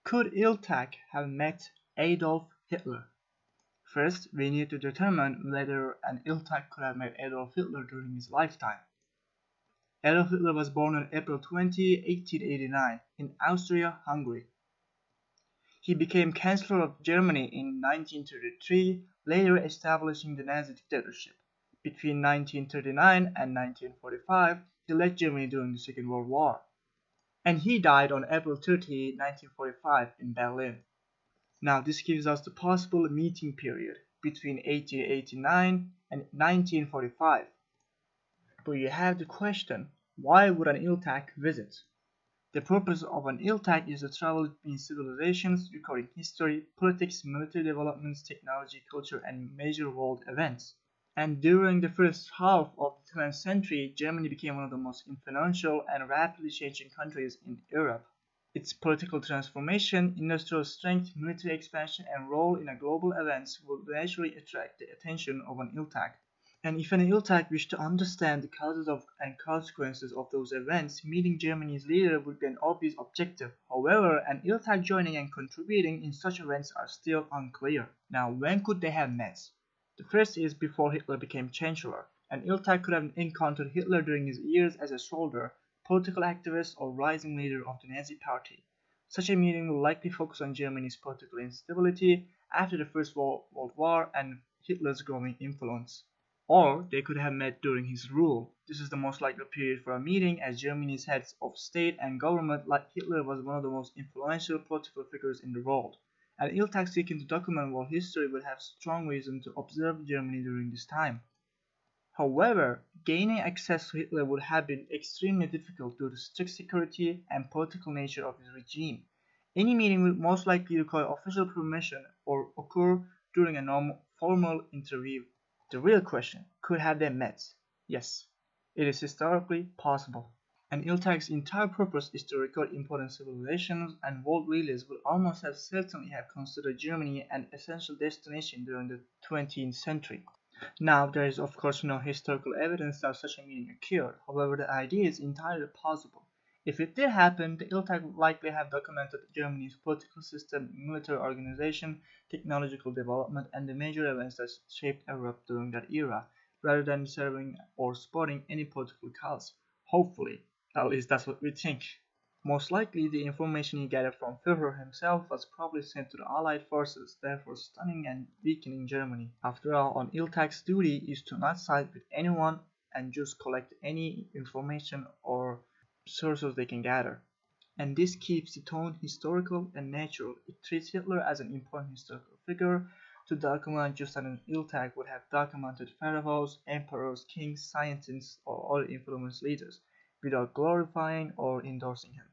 Could Ilthac have met Adolf Hitler? First, we need to determine whether an Ilthac could have met Adolf Hitler during his lifetime. Adolf Hitler was born on April 20, 1889 in Austria-Hungary. He became Chancellor of Germany in 1933, later establishing the Nazi dictatorship. Between 1939 and 1945, he led Germany during the Second World War. And he died on April 30, 1945 in Berlin. Now this gives us the possible meeting period between 1889 and 1945. But you have the question, why would an Ilthac visit? The purpose of an Ilthac is to travel between civilizations, recording history, politics, military developments, technology, culture, and major world events. And during the first half of the 20th century, Germany became one of the most influential and rapidly changing countries in Europe. Its political transformation, industrial strength, military expansion, and role in global events would naturally attract the attention of an Ilthac. And if an Ilthac wished to understand the causes and consequences of those events, meeting Germany's leader would be an obvious objective. However, an Ilthac joining and contributing in such events are still unclear. Now, when could they have met? The first is before Hitler became Chancellor. An Ilthac could have encountered Hitler during his years as a soldier, political activist, or rising leader of the Nazi Party. Such a meeting will likely focus on Germany's political instability after the First World War and Hitler's growing influence. Or they could have met during his rule. This is the most likely period for a meeting, as Germany's heads of state and government, like Hitler, was one of the most influential political figures in the world. An Ilthac seeking to document world history would have strong reason to observe Germany during this time. However, gaining access to Hitler would have been extremely difficult due to strict security and political nature of his regime. Any meeting would most likely require official permission or occur during a formal interview. The real question, could have they met? Yes, it is historically possible. An Ilthac's entire purpose is to record important civilizations, and world leaders would almost certainly have considered Germany an essential destination during the 20th century. Now, there is of course no historical evidence that such a meeting occurred. However, the idea is entirely possible. If it did happen, the Ilthac would likely have documented Germany's political system, military organization, technological development, and the major events that shaped Europe during that era, rather than serving or supporting any political cause. Hopefully, at least that's what we think. Most likely, the information he gathered from Führer himself was probably sent to the Allied forces, therefore stunning and weakening Germany. After all, an Ilthac's duty is to not side with anyone and just collect any information or sources they can gather. And this keeps the tone historical and natural. It treats Hitler as an important historical figure to document, just as an Ilthac would have documented pharaohs, emperors, kings, scientists, or other influential leaders, without glorifying or endorsing him.